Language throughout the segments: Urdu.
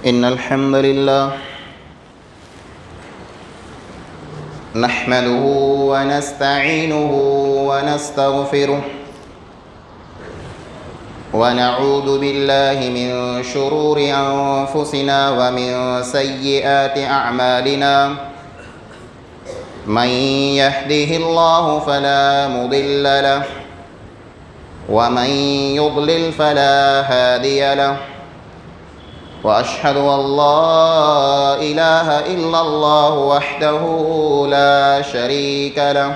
إن الحمد لله نحمده ونستعينه ونستغفره ونعوذ بالله من شرور أنفسنا ومن سيئات أعمالنا من يهده الله فلا مضل له ومن يضلل فلا هادي له وأشهد أن لا إله إلا الله وحده لا شريك له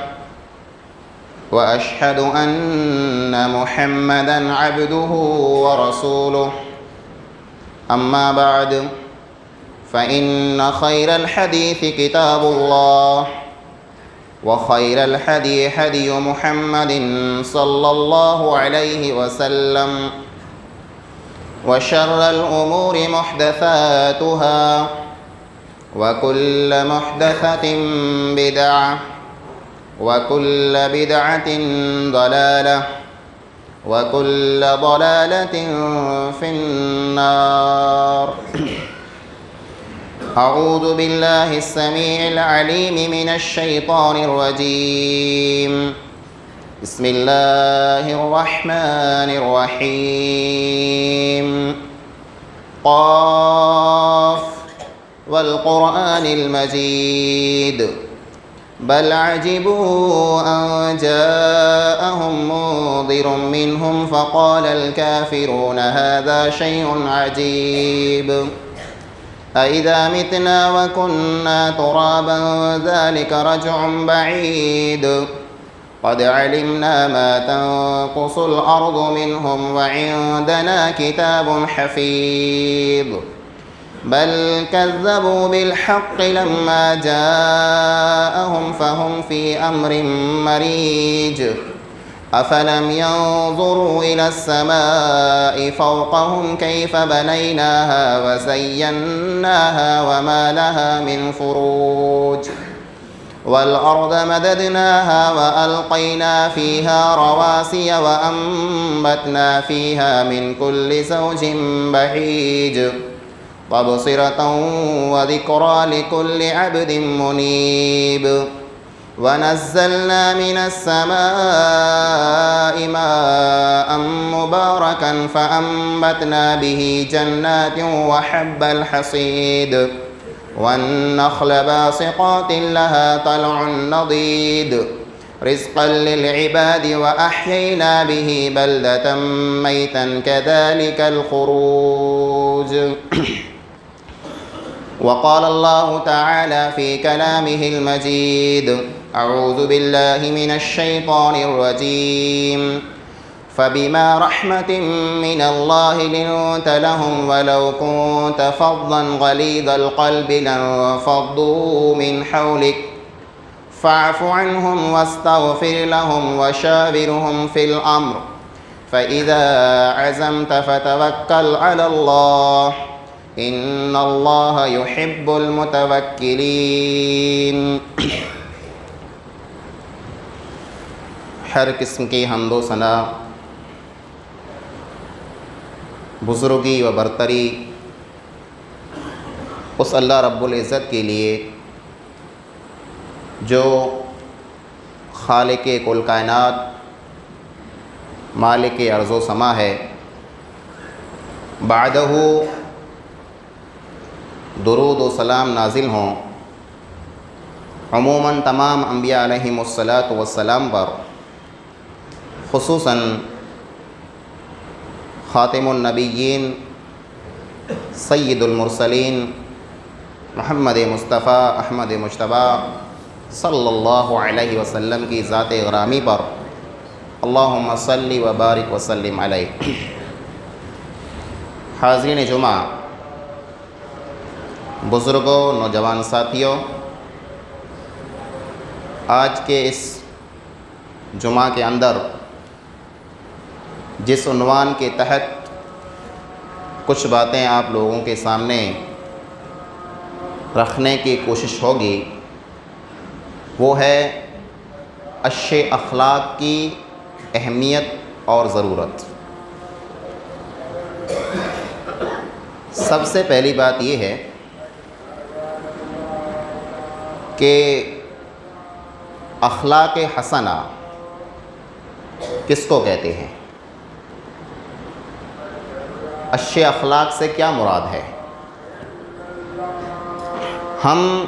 وأشهد أن محمدًا عبده ورسوله أما بعد فإن خير الحديث كتاب الله وخير الهدي هدي محمد صلى الله عليه وسلم وشر الأمور محدثاتها وكل محدثة بدعة وكل بدعة ضلالة وكل ضلالة في النار. أعوذ بالله السميع العليم من الشيطان الرجيم. بسم الله الرحمن الرحيم. قاف والقرآن المجيد بل عجبوا أن جاءهم منذر منهم فقال الكافرون هذا شيء عجيب أإذا متنا وكنا ترابا ذلك رجع بعيد قد علمنا ما تنقص الأرض منهم وعندنا كتاب حفيظ بل كذبوا بالحق لما جاءهم فهم في أمر مريج أفلم ينظروا إلى السماء فوقهم كيف بنيناها وزيناها وما لها من فروج والأرض مددناها وألقينا فيها رواسي وأنبتنا فيها من كل زوج بهيج تبصرة وذكرى لكل عبد منيب ونزلنا من السماء ماء مباركا فأنبتنا به جنات وحب الحصيد والنخل باسقات لها طلع نضيد رزقا للعباد وأحيينا به بلدة ميتا كذلك الخروج. وقال الله تعالى في كلامه المجيد أعوذ بالله من الشيطان الرجيم فبما رحمة من الله لنت لهم ولو كنت فظا غليظ القلب لانفضوا من حولك فاعف عنهم واستغفر لهم وشاورهم في الأمر فإذا عزمت فتوكل على الله إن الله يحب المتوكلين. ہر قسم کی حمد و ثنا بزرگی و برتری اس اللہ رب العزت کے لیے جو خالق کل کائنات مالک ارض و سما ہے. بعدہ درود و سلام نازل ہوں عموماً تمام انبیاء علیہم الصلاۃ والسلام پر، خصوصاً خاتم النبیین سید المرسلین محمد مصطفیٰ احمد مجتبیٰ صلی اللہ علیہ وسلم کی ذات گرامی پر اللہم صلی و بارک وسلم علیہ. حاضرین جمعہ، بزرگوں، نوجوان ساتھیوں، آج کے اس جمعہ کے اندر جس عنوان کے تحت کچھ باتیں آپ لوگوں کے سامنے رکھنے کی کوشش ہوگی وہ ہے اچھے اخلاق کی اہمیت اور ضرورت. سب سے پہلی بات یہ ہے کہ اخلاق حسنہ کس کو کہتے ہیں؟ اچھے اخلاق سے کیا مراد ہے؟ ہم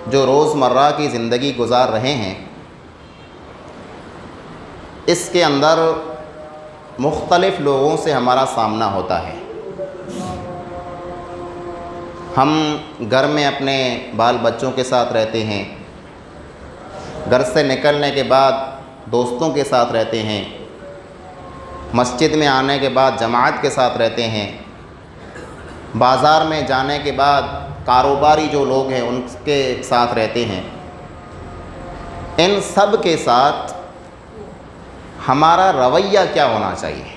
جو روزمرہ کی زندگی گزار رہے ہیں اس کے اندر مختلف لوگوں سے ہمارا سامنا ہوتا ہے۔ ہم گھر میں اپنے بال بچوں کے ساتھ رہتے ہیں، گھر سے نکلنے کے بعد دوستوں کے ساتھ رہتے ہیں، مسجد میں آنے کے بعد جماعت کے ساتھ رہتے ہیں، بازار میں جانے کے بعد کاروباری جو لوگ ہیں ان کے ساتھ رہتے ہیں۔ ان سب کے ساتھ ہمارا رویہ کیا ہونا چاہیے؟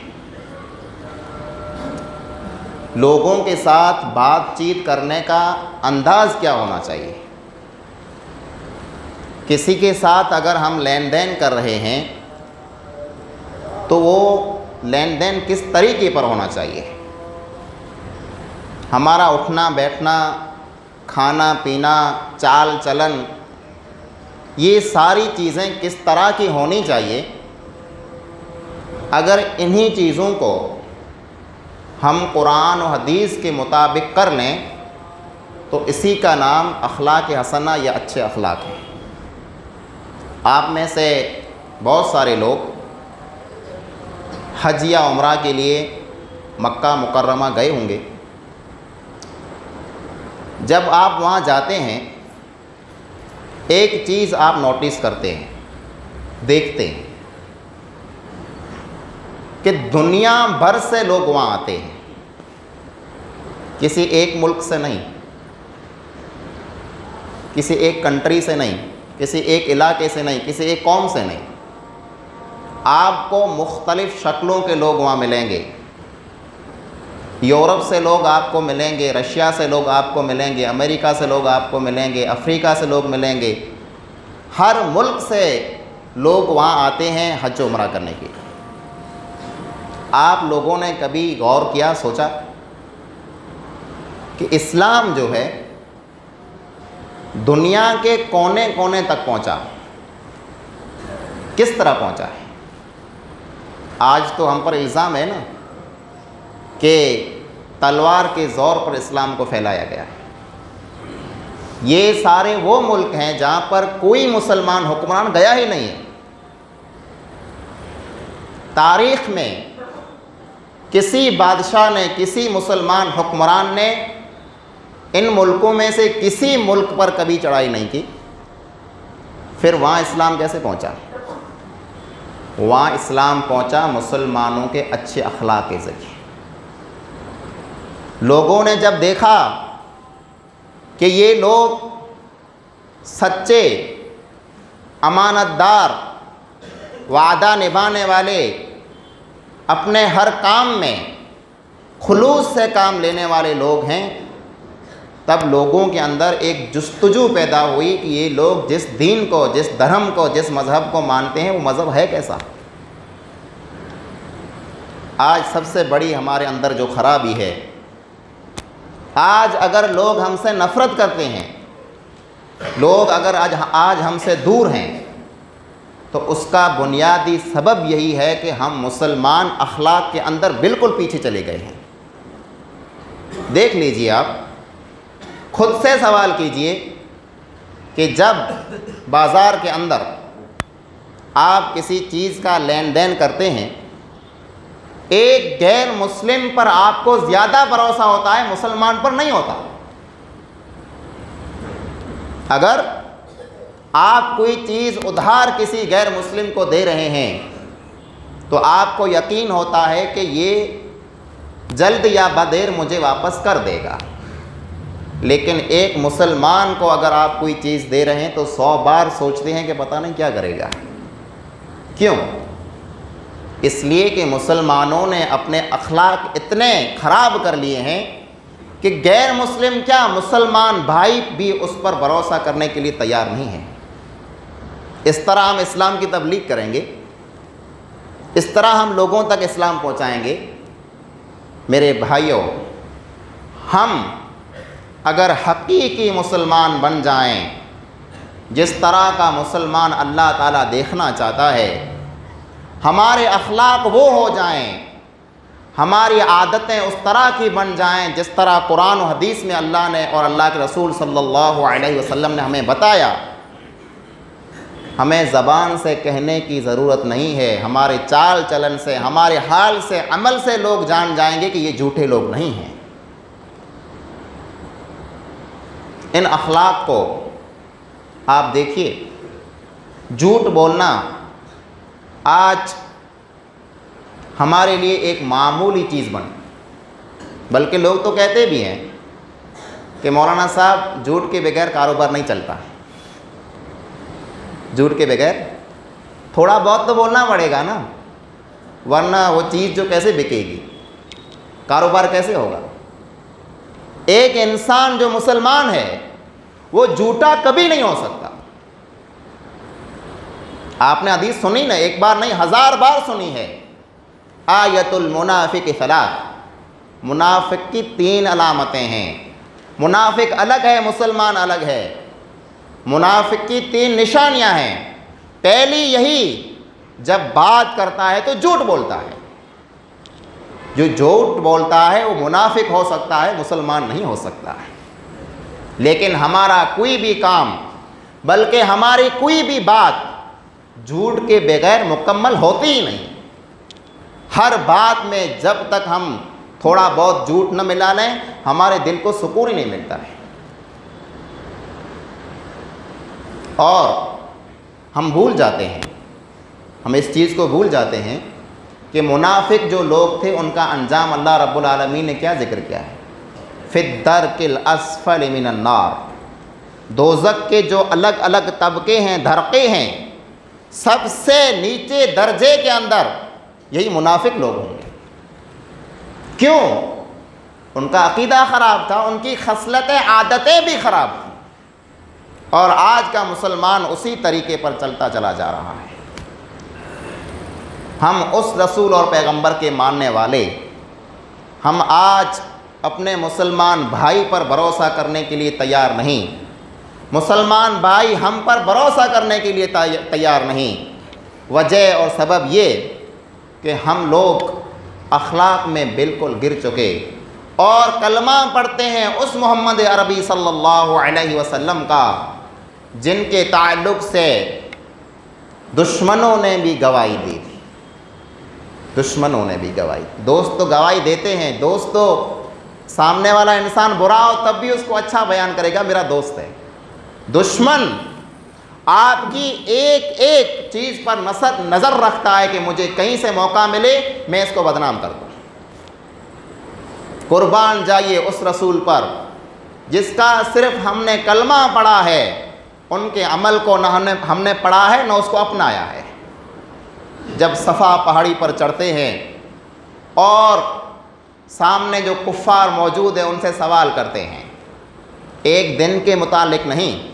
لوگوں کے ساتھ بات چیت کرنے کا انداز کیا ہونا چاہیے؟ کسی کے ساتھ اگر ہم لین دین کر رہے ہیں تو وہ لین دین کس طریقے پر ہونا چاہیے؟ ہمارا اٹھنا بیٹھنا، کھانا پینا، چال چلن، یہ ساری چیزیں کس طرح کی ہونی چاہیے؟ اگر انہی چیزوں کو ہم قرآن و حدیث کے مطابق کر لیں تو اسی کا نام اخلاق حسنہ یا اچھے اخلاق ہے۔ آپ میں سے بہت سارے لوگ حج یا عمرہ کے لیے مکہ مکرمہ گئے ہوں گے۔ جب آپ وہاں جاتے ہیں ایک چیز آپ نوٹس کرتے ہیں، دیکھتے ہیں کہ دنیا بھر سے لوگ وہاں آتے ہیں، کسی ایک ملک سے نہیں، کسی ایک کنٹری سے نہیں، کسی ایک علاقے سے نہیں، کسی ایک قوم سے نہیں۔ آپ کو مختلف شکلوں کے لوگ وہاں ملیں گے۔ یورپ سے لوگ آپ کو ملیں گے، رشیا سے لوگ آپ کو ملیں گے، امریکہ سے لوگ آپ کو ملیں گے، افریقہ سے لوگ ملیں گے۔ ہر ملک سے لوگ وہاں آتے ہیں حج و عمرہ کرنے کے لیے۔ آپ لوگوں نے کبھی غور کیا، سوچا کہ اسلام جو ہے دنیا کے کونے کونے تک پہنچا؟ کس طرح پہنچا ہے؟ آج تو ہم پر الزام ہے نا کہ تلوار کے زور پر اسلام کو پھیلایا گیا ہے۔ یہ سارے وہ ملک ہیں جہاں پر کوئی مسلمان حکمران گیا ہی نہیں ہے۔ تاریخ میں کسی بادشاہ نے، کسی مسلمان حکمران نے ان ملکوں میں سے کسی ملک پر کبھی چڑھائی نہیں کی۔ پھر وہاں اسلام کیسے پہنچا؟ وہاں اسلام پہنچا مسلمانوں کے اچھے اخلاق کے ذریعے۔ لوگوں نے جب دیکھا کہ یہ لوگ سچے، امانت دار، وعدہ نبھانے والے، اپنے ہر کام میں خلوص سے کام لینے والے لوگ ہیں، تب لوگوں کے اندر ایک جستجو پیدا ہوئی کہ یہ لوگ جس دین کو، جس دھرم کو، جس مذہب کو مانتے ہیں وہ مذہب ہے کیسا؟ آج سب سے بڑی ہمارے اندر جو خرابی ہے، آج اگر لوگ ہم سے نفرت کرتے ہیں، لوگ اگر آج ہم سے دور ہیں، تو اس کا بنیادی سبب یہی ہے کہ ہم مسلمان اخلاق کے اندر بالکل پیچھے چلے گئے ہیں۔ دیکھ لیجئے، آپ خود سے سوال کیجئے کہ جب بازار کے اندر آپ کسی چیز کا لین دین کرتے ہیں، ایک غیر مسلم پر آپ کو زیادہ بھروسہ ہوتا ہے، مسلمان پر نہیں ہوتا۔ اگر آپ کوئی چیز ادھار کسی غیر مسلم کو دے رہے ہیں تو آپ کو یقین ہوتا ہے کہ یہ جلد یا بدیر مجھے واپس کر دے گا، لیکن ایک مسلمان کو اگر آپ کوئی چیز دے رہے ہیں تو 100 بار سوچتے ہیں کہ پتہ نہیں کیا کرے گا۔ کیوں؟ اس لیے کہ مسلمانوں نے اپنے اخلاق اتنے خراب کر لیے ہیں کہ غیر مسلم کیا، مسلمان بھائی بھی اس پر بھروسہ کرنے کے لیے تیار نہیں ہیں۔ اس طرح ہم اسلام کی تبلیغ کریں گے، اس طرح ہم لوگوں تک اسلام پہنچائیں گے۔ میرے بھائیوں، ہم اگر حقیقی مسلمان بن جائیں، جس طرح کا مسلمان اللہ تعالیٰ دیکھنا چاہتا ہے، ہمارے اخلاق وہ ہو جائیں، ہماری عادتیں اس طرح کی بن جائیں جس طرح قرآن و حدیث میں اللہ نے اور اللہ کے رسول صلی اللہ علیہ وسلم نے ہمیں بتایا، ہمیں زبان سے کہنے کی ضرورت نہیں ہے، ہمارے چال چلن سے، ہمارے حال سے، عمل سے لوگ جان جائیں گے کہ یہ جھوٹے لوگ نہیں ہیں۔ ان اخلاق کو آپ دیکھیے، جھوٹ بولنا آج ہمارے لیے ایک معمولی چیز بنی، بلکہ لوگ تو کہتے بھی ہیں کہ مولانا صاحب جھوٹ کے بغیر کاروبار نہیں چلتا، جھوٹ کے بغیر تھوڑا بہت تو بولنا پڑے گا نا، ورنہ وہ چیز جو کیسے بکے گی، کاروبار کیسے ہوگا۔ ایک انسان جو مسلمان ہے وہ جھوٹا کبھی نہیں ہو سکتا۔ آپ نے حدیث سنی نا، ایک بار نہیں 1000 بار سنی ہے، آیت المنافق ثلاث، منافق کی 3 علامتیں ہیں۔ منافق الگ ہے، مسلمان الگ ہے۔ منافق کی 3 نشانیاں ہیں۔ پہلی یہی، جب بات کرتا ہے تو جھوٹ بولتا ہے۔ جو جھوٹ بولتا ہے وہ منافق ہو سکتا ہے، مسلمان نہیں ہو سکتا ہے۔ لیکن ہمارا کوئی بھی کام، بلکہ ہماری کوئی بھی بات جھوٹ کے بغیر مکمل ہوتی ہی نہیں۔ ہر بات میں جب تک ہم تھوڑا بہت جھوٹ نہ ملا لیں، ہمارے دل کو سکون ہی نہیں ملتا ہے۔ اور ہم بھول جاتے ہیں، ہم اس چیز کو بھول جاتے ہیں کہ منافق جو لوگ تھے ان کا انجام اللہ رب العالمین نے کیا ذکر کیا ہے، فی الدرک الاسفل من النار۔ دوزخ کے جو الگ الگ طبقے ہیں، دھرقے ہیں، سب سے نیچے درجے کے اندر یہی منافق لوگ ہوں گے۔ کیوں؟ ان کا عقیدہ خراب تھا، ان کی خصلتیں، عادتیں بھی خراب تھیں، اور آج کا مسلمان اسی طریقے پر چلتا چلا جا رہا ہے۔ ہم اس رسول اور پیغمبر کے ماننے والے، ہم آج اپنے مسلمان بھائی پر بھروسہ کرنے کے لیے تیار نہیں، مسلمان بھائی ہم پر بھروسہ کرنے کے لیے تیار نہیں۔ وجہ اور سبب یہ کہ ہم لوگ اخلاق میں بالکل گر چکے، اور کلمہ پڑھتے ہیں اس محمد عربی صلی اللہ علیہ وسلم کا جن کے تعلق سے دشمنوں نے بھی گواہی دی تھی، دشمنوں نے بھی گواہی۔ دوست تو گواہی دیتے ہیں، دوست تو سامنے والا انسان برا ہو تب بھی اس کو اچھا بیان کرے گا، میرا دوست ہے۔ دشمن آپ کی ایک ایک چیز پر نظر رکھتا ہے کہ مجھے کہیں سے موقع ملے میں اس کو بدنام کر دوں۔ قربان جائیے اس رسول پر جس کا صرف ہم نے کلمہ پڑھا ہے، ان کے عمل کو نہ ہم نے پڑھا ہے نہ اس کو اپنایا ہے۔ جب صفا پہاڑی پر چڑھتے ہیں اور سامنے جو کفار موجود ہیں ان سے سوال کرتے ہیں، ایک دن کے متعلق نہیں،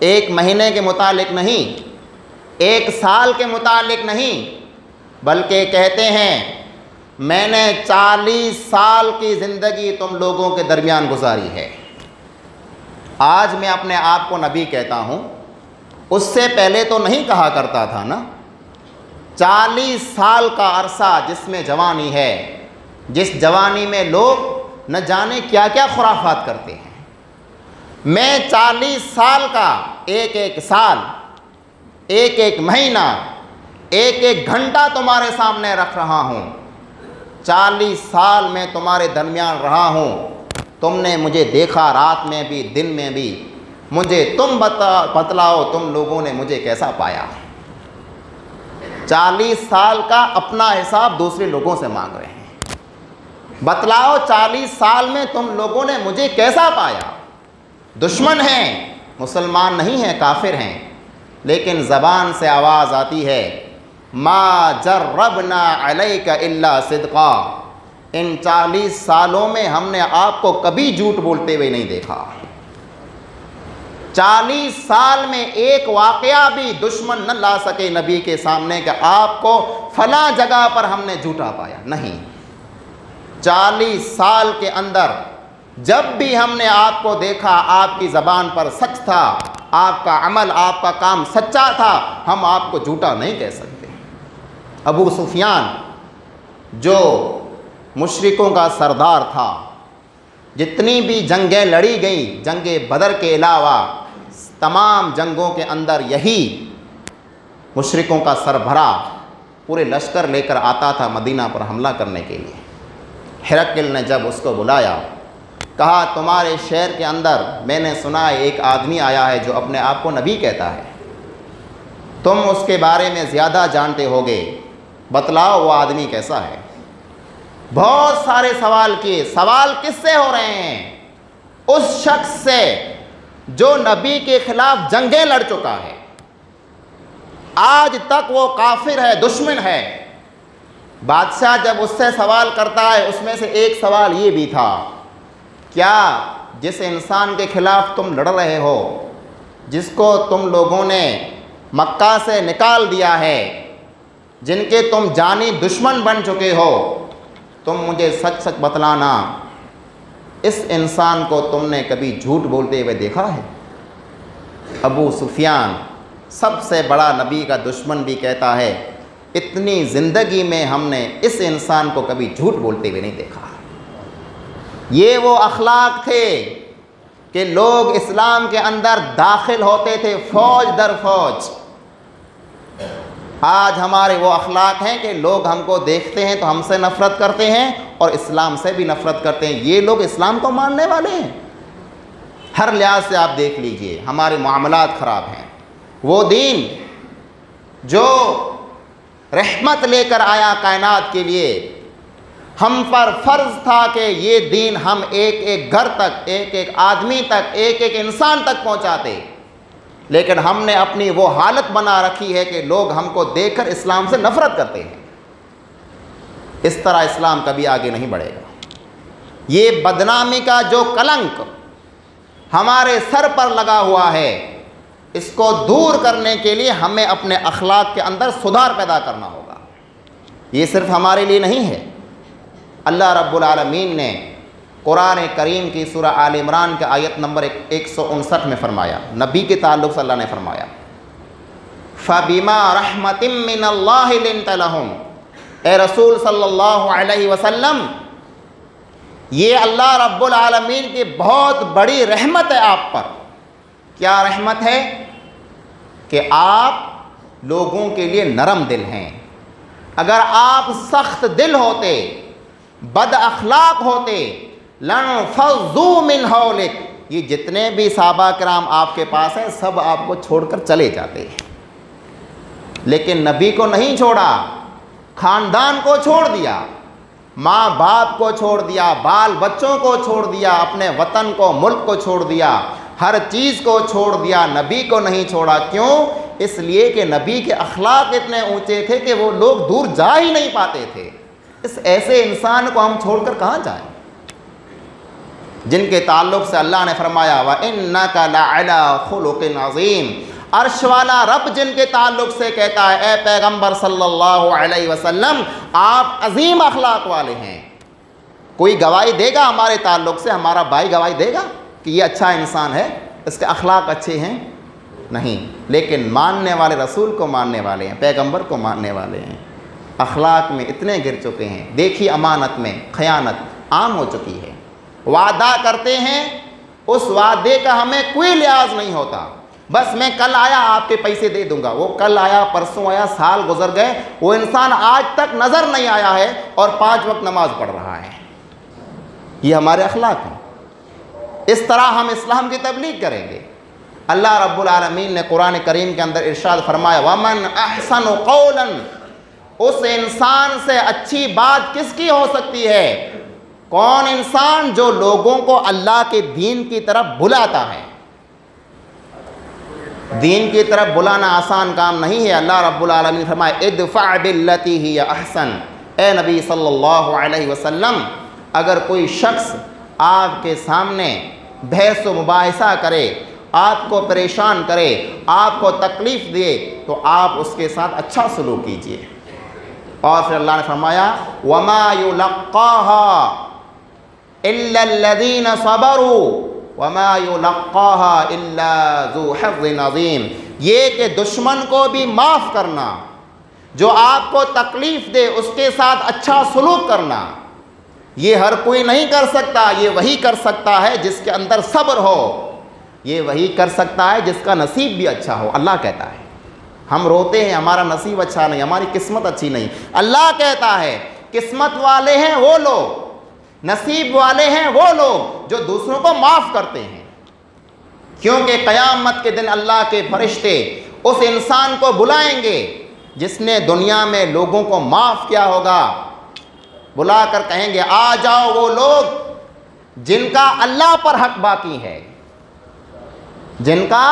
ایک مہینے کے متعلق نہیں، ایک سال کے متعلق نہیں، بلکہ کہتے ہیں میں نے 40 سال کی زندگی تم لوگوں کے درمیان گزاری ہے۔ آج میں اپنے آپ کو نبی کہتا ہوں، اس سے پہلے تو نہیں کہا کرتا تھا نا۔ 40 سال کا عرصہ جس میں جوانی ہے، جس جوانی میں لوگ نہ جانے کیا کیا خرافات کرتے ہیں، میں 40 سال کا ایک ایک سال، ایک ایک مہینہ، ایک ایک گھنٹہ تمہارے سامنے رکھ رہا ہوں۔ 40 سال میں تمہارے درمیان رہا ہوں، تم نے مجھے دیکھا رات میں بھی دن میں بھی، مجھے تم بتلاؤ تم لوگوں نے مجھے کیسا پایا۔ 40 سال کا اپنا حساب دوسرے لوگوں سے مانگ رہے ہیں، بتلاؤ 40 سال میں تم لوگوں نے مجھے کیسا پایا۔ دشمن ہیں، مسلمان نہیں ہیں، کافر ہیں، لیکن زبان سے آواز آتی ہے ما جربنا علیک الا صدقا، ان 40 سالوں میں ہم نے آپ کو کبھی جھوٹ بولتے ہوئے نہیں دیکھا۔ 40 سال میں ایک واقعہ بھی دشمن نہ لا سکے نبی کے سامنے کہ آپ کو فلاں جگہ پر ہم نے جھوٹا پایا، نہیں۔ 40 سال کے اندر جب بھی ہم نے آپ کو دیکھا آپ کی زبان پر سچ تھا، آپ کا عمل آپ کا کام سچا تھا، ہم آپ کو جھوٹا نہیں کہہ سکتے۔ ابو سفیان جو مشرکوں کا سردار تھا، جتنی بھی جنگیں لڑی گئیں جنگ بدر کے علاوہ تمام جنگوں کے اندر یہی مشرکوں کا سربراہ پورے لشکر لے کر آتا تھا مدینہ پر حملہ کرنے کے لیے۔ ہرقل نے جب اس کو بلایا، کہا تمہارے شہر کے اندر میں نے سنا ہے ایک آدمی آیا ہے جو اپنے آپ کو نبی کہتا ہے، تم اس کے بارے میں زیادہ جانتے ہوگے، بتلاؤ وہ آدمی کیسا ہے۔ بہت سارے سوال کیے۔ سوال کس سے ہو رہے ہیں؟ اس شخص سے جو نبی کے خلاف جنگیں لڑ چکا ہے، آج تک وہ کافر ہے، دشمن ہے۔ بادشاہ جب اس سے سوال کرتا ہے، اس میں سے ایک سوال یہ بھی تھا، کیا جس انسان کے خلاف تم لڑ رہے ہو، جس کو تم لوگوں نے مکہ سے نکال دیا ہے، جن کے تم جانی دشمن بن چکے ہو، تم مجھے سچ سچ بتلانا، اس انسان کو تم نے کبھی جھوٹ بولتے ہوئے دیکھا ہے؟ ابو سفیان سب سے بڑا نبی کا دشمن بھی کہتا ہے، اتنی زندگی میں ہم نے اس انسان کو کبھی جھوٹ بولتے ہوئے نہیں دیکھا۔ یہ وہ اخلاق تھے کہ لوگ اسلام کے اندر داخل ہوتے تھے فوج در فوج۔ آج ہمارے وہ اخلاق ہیں کہ لوگ ہم کو دیکھتے ہیں تو ہم سے نفرت کرتے ہیں اور اسلام سے بھی نفرت کرتے ہیں۔ یہ لوگ اسلام کو ماننے والے ہیں؟ ہر لحاظ سے آپ دیکھ لیجئے ہمارے معاملات خراب ہیں۔ وہ دین جو رحمت لے کر آیا کائنات کے لیے، ہم پر فرض تھا کہ یہ دین ہم ایک ایک گھر تک، ایک ایک آدمی تک، ایک ایک انسان تک پہنچاتے، لیکن ہم نے اپنی وہ حالت بنا رکھی ہے کہ لوگ ہم کو دیکھ کر اسلام سے نفرت کرتے ہیں۔ اس طرح اسلام کبھی آگے نہیں بڑھے گا۔ یہ بدنامی کا جو کلنک ہمارے سر پر لگا ہوا ہے، اس کو دور کرنے کے لیے ہمیں اپنے اخلاق کے اندر سدھار پیدا کرنا ہوگا۔ یہ صرف ہمارے لیے نہیں ہے۔ اللہ رب العالمین نے قرآن کریم کی سورہ آل عمران کے آیت نمبر 159 میں فرمایا، نبی کے تعلق سے اللہ نے فرمایا، فَبِمَا رَحْمَةٍ مِّنَ اللَّهِ لِنْتَ لَهُمْ، اے رسول صلی اللہ علیہ وسلم، یہ اللہ رب العالمین کی بہت بڑی رحمت ہے آپ پر۔ کیا رحمت ہے؟ کہ آپ لوگوں کے لیے نرم دل ہیں۔ اگر آپ سخت دل ہوتے، بد اخلاق ہوتے، لَنْفَضُّوا مِنْ حَوْلِكَ، یہ جتنے بھی صحابہ کرام آپ کے پاس ہیں سب آپ کو چھوڑ کر چلے جاتے ہیں، لیکن نبی کو نہیں چھوڑا، خاندان کو چھوڑ دیا، ماں باپ کو چھوڑ دیا، بال بچوں کو چھوڑ دیا، اپنے وطن کو، ملک کو چھوڑ دیا، ہر چیز کو چھوڑ دیا، نبی کو نہیں چھوڑا۔ کیوں؟ اس لیے کہ نبی کے اخلاق اتنے اونچے تھے کہ وہ لوگ دور جا ہی نہیں پاتے تھے۔ اس ایسے انسان کو ہم چھوڑ کر کہاں جائیں، جن کے تعلق سے اللہ نے فرمایا وَإِنَّكَ لَعَلَىٰ خُلُقٍ عَظِيمٍ، عرش والا رب جن کے تعلق سے کہتا ہے اے پیغمبر صلی اللہ علیہ وسلم آپ عظیم اخلاق والے ہیں۔ کوئی گواہی دے گا ہمارے تعلق سے، ہمارا بھائی گواہی دے گا کہ یہ اچھا انسان ہے، اس کے اخلاق اچھے ہیں؟ نہیں، لیکن ماننے والے رسول کو ماننے والے ہیں، پیغمبر کو ماننے والے ہیں، اخلاق میں اتنے گر چکے ہیں۔ دیکھیے امانت میں خیانت عام ہو چکی ہے۔ وعدہ کرتے ہیں، اس وعدے کا ہمیں کوئی لحاظ نہیں ہوتا، بس میں کل آیا آپ کے پیسے دے دوں گا، وہ کل آیا، پرسوں آیا، سال گزر گئے، وہ انسان آج تک نظر نہیں آیا ہے اور 5 وقت نماز پڑھ رہا ہے۔ یہ ہمارے اخلاق ہیں۔ اس طرح ہم اسلام کی تبلیغ کریں گے۔ اللہ رب العالمین نے قرآن کریم کے اندر ارشاد فرمایا وَمَنْ أَحْسَنُ قَوْلًا، اس انسان سے اچھی بات کس کی ہو سکتی ہے؟ کون انسان جو لوگوں کو اللہ کے دین کی طرف بلاتا ہے۔ دین کی طرف بلانا آسان کام نہیں ہے۔ اللہ رب العالمین فرمائے ادفع باللتی ہی احسن، اے نبی صلی اللہ علیہ وسلم اگر کوئی شخص آپ کے سامنے بحث و مباحثہ کرے، آپ کو پریشان کرے، آپ کو تکلیف دے، تو آپ اس کے ساتھ اچھا سلوک کیجیے۔ اور پھر اللہ نے فرمایا وَمَا يُلَقَّاهَا الا الذین صبروا وما یلقاها الا ذو حظ عظیم، یہ کہ دشمن کو بھی معاف کرنا، جو آپ کو تکلیف دے اس کے ساتھ اچھا سلوک کرنا، یہ ہر کوئی نہیں کر سکتا، یہ وہی کر سکتا ہے جس کے اندر صبر ہو، یہ وہی کر سکتا ہے جس کا نصیب بھی اچھا ہو۔ اللہ کہتا ہے، ہم روتے ہیں ہمارا نصیب اچھا نہیں، ہماری قسمت اچھی نہیں، اللہ کہتا ہے قسمت والے ہیں وہ لوگ، نصیب والے ہیں وہ لوگ جو دوسروں کو معاف کرتے ہیں، کیونکہ قیامت کے دن اللہ کے فرشتے اس انسان کو بلائیں گے جس نے دنیا میں لوگوں کو معاف کیا ہوگا، بلا کر کہیں گے آ جاؤ وہ لوگ جن کا اللہ پر حق باقی ہے، جن کا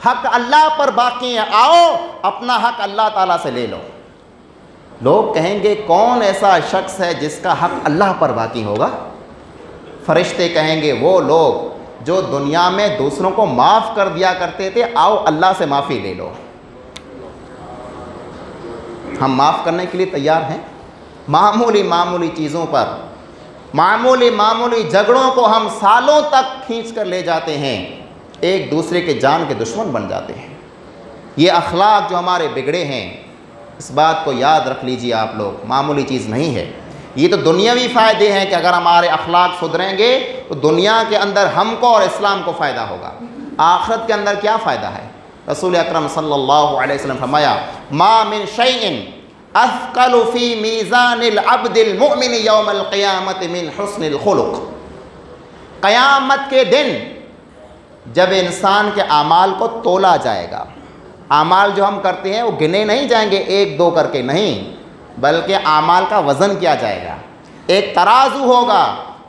حق اللہ پر باقی ہے، آؤ اپنا حق اللہ تعالیٰ سے لے لو۔ لوگ کہیں گے کون ایسا شخص ہے جس کا حق اللہ پر باقی ہوگا؟ فرشتے کہیں گے وہ لوگ جو دنیا میں دوسروں کو معاف کر دیا کرتے تھے، آؤ اللہ سے معافی لے لو۔ ہم معاف کرنے کے لیے تیار ہیں، معمولی چیزوں پر، معمولی جھگڑوں کو ہم سالوں تک کھینچ کر لے جاتے ہیں، ایک دوسرے کے جان کے دشمن بن جاتے ہیں۔ یہ اخلاق جو ہمارے بگڑے ہیں، اس بات کو یاد رکھ لیجئے آپ لوگ، معمولی چیز نہیں ہے۔ یہ تو دنیاوی فائدے ہیں کہ اگر ہمارے اخلاق سدھریں گے تو دنیا کے اندر ہم کو اور اسلام کو فائدہ ہوگا، آخرت کے اندر کیا فائدہ ہے؟ رسول اکرم صلی اللہ علیہ وسلم فرمایا ما من شیء اثقل فی میزان العبد المؤمن یوم القیامت من حسن الخلق۔ قیامت کے دن جب انسان کے اعمال کو تولا جائے گا، اعمال جو ہم کرتے ہیں وہ گنے نہیں جائیں گے ایک دو کر کے، نہیں، بلکہ اعمال کا وزن کیا جائے گا، ایک ترازو ہوگا،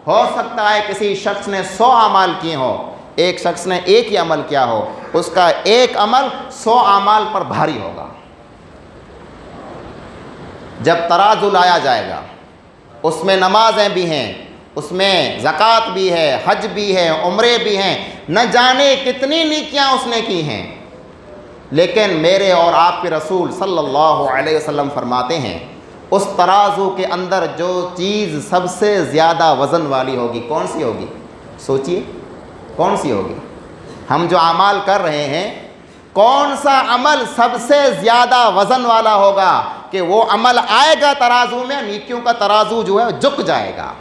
ہو سکتا ہے کسی شخص نے 100 اعمال کیے ہوں، ایک شخص نے ایک ہی عمل کیا ہو، اس کا ایک عمل 100 اعمال پر بھاری ہوگا۔ جب ترازو لایا جائے گا، اس میں نمازیں بھی ہیں، اس میں زکوٰۃ بھی ہے، حج بھی ہے، عمرے بھی ہیں، نہ جانے کتنی نیکیاں اس نے کی ہیں، لیکن میرے اور آپ کے رسول صلی اللہ علیہ وسلم فرماتے ہیں اس ترازو کے اندر جو چیز سب سے زیادہ وزن والی ہوگی کون سی ہوگی؟ سوچئے کون سی ہوگی؟ ہم جو اعمال کر رہے ہیں، کون سا عمل سب سے زیادہ وزن والا ہوگا کہ وہ عمل آئے گا ترازو میں، نیکیوں کا ترازو جو ہے جھک جائے گا،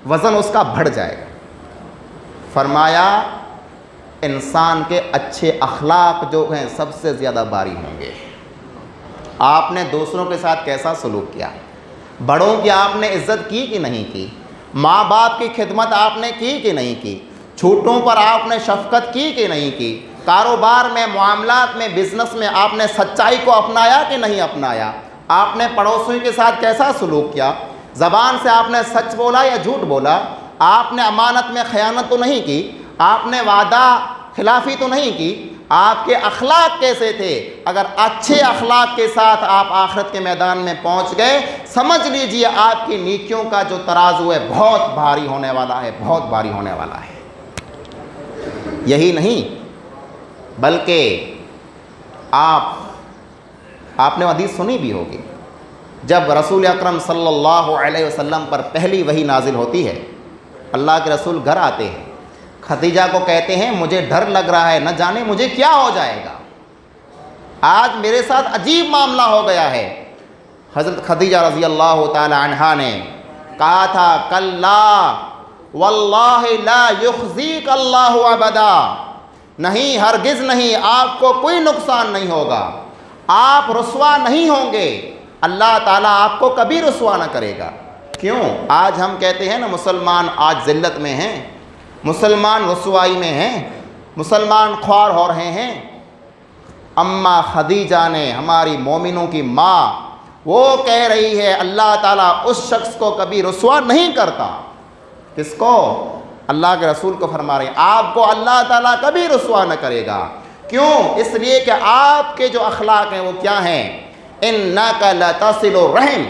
وزن اس کا بڑھ جائے گا۔ فرمایا انسان کے اچھے اخلاق جو ہیں سب سے زیادہ بھاری ہوں گے۔ آپ نے دوسروں کے ساتھ کیسا سلوک کیا؟ بڑوں کی آپ نے عزت کی کہ نہیں کی؟ ماں باپ کی خدمت آپ نے کی کہ نہیں کی؟ چھوٹوں پر آپ نے شفقت کی کہ نہیں کی؟ کاروبار میں، معاملات میں، بزنس میں آپ نے سچائی کو اپنایا کہ نہیں اپنایا؟ آپ نے پڑوسیوں کے ساتھ کیسا سلوک کیا؟ زبان سے آپ نے سچ بولا یا جھوٹ بولا؟ آپ نے امانت میں خیانت تو نہیں کی؟ آپ نے وعدہ خلافی تو نہیں کی؟ آپ کے اخلاق کیسے تھے؟ اگر اچھے اخلاق کے ساتھ آپ آخرت کے میدان میں پہنچ گئے، سمجھ لیجئے آپ کی نیکیوں کا جو ترازو ہے بہت بھاری ہونے والا ہے، بہت بھاری ہونے والا ہے۔ یہی نہیں بلکہ آپ نے حدیث سنی بھی ہوگی، جب رسول اکرم صلی اللہ علیہ وسلم پر پہلی وحی نازل ہوتی ہے، اللہ کے رسول گھر آتے ہیں، خدیجہ کو کہتے ہیں مجھے ڈر لگ رہا ہے، نہ جانے مجھے کیا ہو جائے گا، آج میرے ساتھ عجیب معاملہ ہو گیا ہے۔ حضرت خدیجہ رضی اللہ تعالی عنہا نے کہا تھا کلا واللہ لا یخزیک اللہ ابدا، نہیں، ہرگز نہیں، آپ کو کوئی نقصان نہیں ہوگا، آپ رسوا نہیں ہوں گے، اللہ تعالیٰ آپ کو کبھی رسوا نہ کرے گا۔ کیوں؟ آج ہم کہتے ہیں نا مسلمان آج ذلت میں ہیں، مسلمان رسوائی میں ہیں، مسلمان خوار ہو رہے ہیں۔ اماں خدیجہ نے، ہماری مومنوں کی ماں، وہ کہہ رہی ہے اللہ تعالیٰ اس شخص کو کبھی رسوا نہیں کرتا۔ کس کو؟ اللہ کے رسول کو فرما رہے ہیں آپ کو اللہ تعالیٰ کبھی رسوا نہ کرے گا۔ کیوں؟ اس لیے کہ آپ کے جو اخلاق ہیں وہ کیا ہیں؟ اِنَّكَ لَتَصِلُ الرَّحِمَ،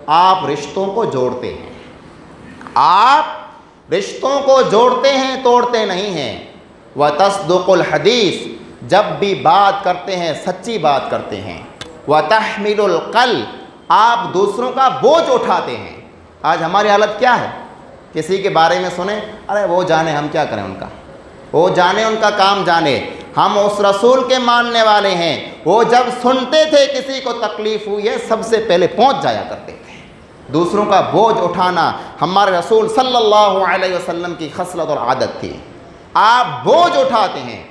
آپ رشتوں کو جوڑتے ہیں، آپ رشتوں کو جوڑتے ہیں، توڑتے نہیں ہیں۔ وَتَصْدُقُ الْحَدِيث، جب بھی بات کرتے ہیں سچی بات کرتے ہیں۔ وَتَحْمِلُ الْقَلْبَ، آپ دوسروں کا بوجھ اٹھاتے ہیں۔ آج ہماری حالت کیا ہے؟ کسی کے بارے میں سنیں، ارے وہ جانے، ہم کیا کریں ان کا، وہ جانے، ان کا کام جانے، ہم اس رسول کے ماننے والے ہیں۔ وہ جب سنتے تھے کسی کو تکلیف ہوئی ہے سب سے پہلے پہنچ جایا کرتے تھے۔ دوسروں کا بوجھ اٹھانا ہمارے رسول صلی اللہ علیہ وسلم کی خصلت اور عادت تھی۔ آپ بوجھ اٹھاتے ہیں۔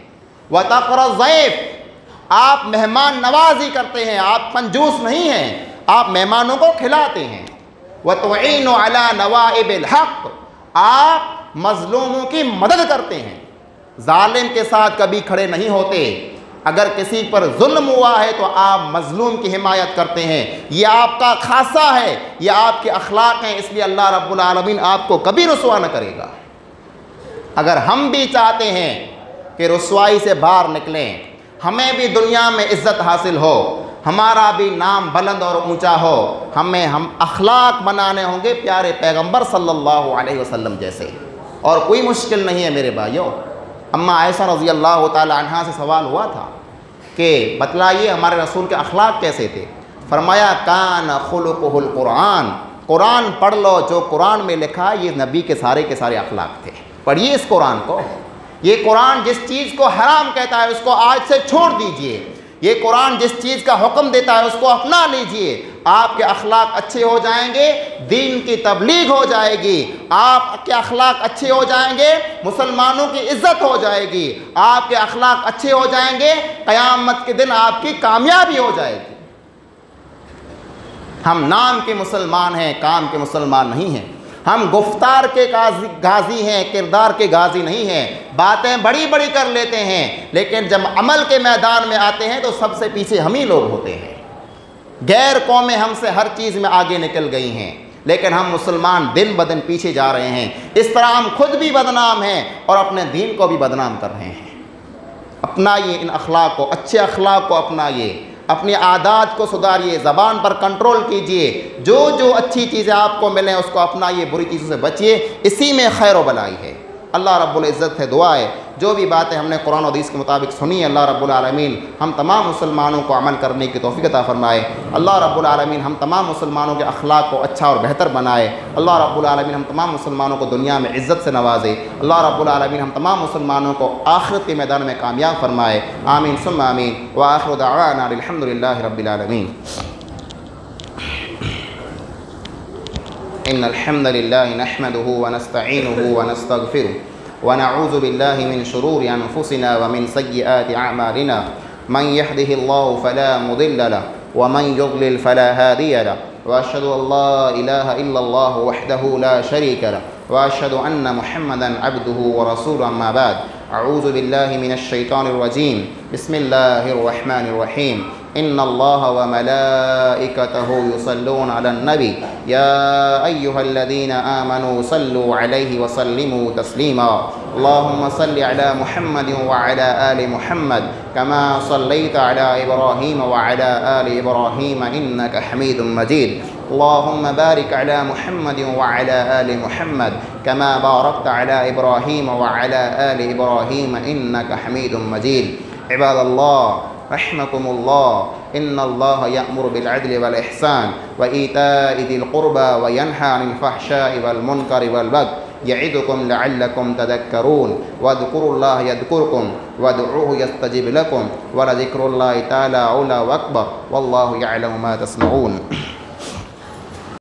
وَتَقْرَ الضَّيْفَ، آپ مہمان نوازی کرتے ہیں، آپ کنجوس نہیں ہیں، آپ مہمانوں کو کھلاتے ہیں۔ وَتُعِينُ عَلَى نَوَائِبِ الْحَقِّ، آپ مظلوموں کی مدد کرتے ہیں، ظالم کے ساتھ کبھی کھڑے نہیں ہوتے۔ اگر کسی پر ظلم ہوا ہے تو آپ مظلوم کی حمایت کرتے ہیں، یہ آپ کا خاصہ ہے، یہ آپ کے اخلاق ہیں، اس لیے اللہ رب العالمین آپ کو کبھی رسوا نہ کرے گا۔ اگر ہم بھی چاہتے ہیں کہ رسوائی سے باہر نکلیں، ہمیں بھی دنیا میں عزت حاصل ہو، ہمارا بھی نام بلند اور اونچا ہو، ہم اخلاق بنانے ہوں گے پیارے پیغمبر صلی اللہ علیہ وسلم جیسے۔ اور کوئی مشکل نہیں ہے میرے بھائیوں۔ اماں عائشہ رضی اللہ تعالی عنہا سے سوال ہوا تھا کہ بتلائیے ہمارے رسول کے اخلاق کیسے تھے؟ فرمایا کان خلقہ القرآن، قرآن پڑھ لو، جو قرآن میں لکھا یہ نبی کے سارے اخلاق تھے۔ پڑھیے اس قرآن کو، یہ قرآن جس چیز کو حرام کہتا ہے اس کو آج سے چھوڑ دیجئے، یہ قرآن جس چیز کا حکم دیتا ہے اس کو اپنا لیجئے، آپ کے اخلاق اچھے ہو جائیں گے، دین کی تبلیغ ہو جائے گی، آپ کے اخلاق اچھے ہو جائیں گے، مسلمانوں کی عزت ہو جائے گی، آپ کے اخلاق اچھے ہو جائیں گے، قیامت کے دن آپ کی کامیابی ہو جائے گی۔ ہم نام کے مسلمان ہیں، کام کے مسلمان نہیں ہیں۔ ہم گفتار کے غازی ہیں، کردار کے غازی نہیں ہیں۔ باتیں بڑی بڑی کر لیتے ہیں لیکن جب عمل کے میدان میں آتے ہیں تو سب سے پیچھے ہم ہی لوگ ہوتے ہیں۔ غیر قومیں ہم سے ہر چیز میں آگے نکل گئی ہیں لیکن ہم مسلمان دن بدن پیچھے جا رہے ہیں۔ اس طرح ہم خود بھی بدنام ہیں اور اپنے دین کو بھی بدنام کر رہے ہیں۔ اپنائیے ان اخلاق کو، اچھے اخلاق کو اپنائیے، اپنی عادات کو سدھاریے، زبان پر کنٹرول کیجئے، جو اچھی چیزیں آپ کو ملیں اس کو اپنائیے، بری چیزوں سے بچیے، اسی میں خیر و بلائی ہے۔ اللہ رب العزت سے دعا ہے جو بھی باتیں ہم نے قرآن و حدیث کے مطابق سنی، اللہ رب العالمین ہم تمام مسلمانوں کو عمل کرنے کی توفیق عطا فرمائے۔ اللہ رب العالمین ہم تمام مسلمانوں کے اخلاق کو اچھا اور بہتر بنائے۔ اللہ رب العالمین ہم تمام مسلمانوں کو دنیا میں عزت سے نوازے۔ اللہ رب العالمین ہم تمام مسلمانوں کو آخرت کے میدان میں کامیاب فرمائے۔ آمین ثم آمین، وآخر دعوانا الحمد للہ رب العالمین۔ إن الحمد لله نحمده ونستعينه ونستغفره ونعوذ بالله من شرور أنفسنا ومن سيئات أعمالنا من يهده الله فلا مضل له ومن يضلل فلا هادي له وأشهد أن لا إله إلا الله وحده لا شريك له وأشهد أن محمدا عبده ورسوله أما بعد أعوذ بالله من الشيطان الرجيم بسم الله الرحمن الرحيم إن الله وملائكته يصلون على النبي يا أيها الذين آمنوا صلوا عليه وسلموا تسليما اللهم صل على محمد وعلى آل محمد كما صليت على إبراهيم وعلى آل إبراهيم إنك حميد مجيد اللهم بارك على محمد وعلى آل محمد كما باركت على إبراهيم وعلى آل إبراهيم إنك حميد مجيد عباد الله رحمكم الله إن الله يأمر بالعدل والإحسان وإيتاء ذي القربى وينهى عن الفحشاء والمنكر والبغي يعظكم لعلكم تذكرون واذكروا الله يذكركم وادعوه يستجب لكم ولذكر الله تعالى أعلى وأكبر والله يعلم ما تصنعون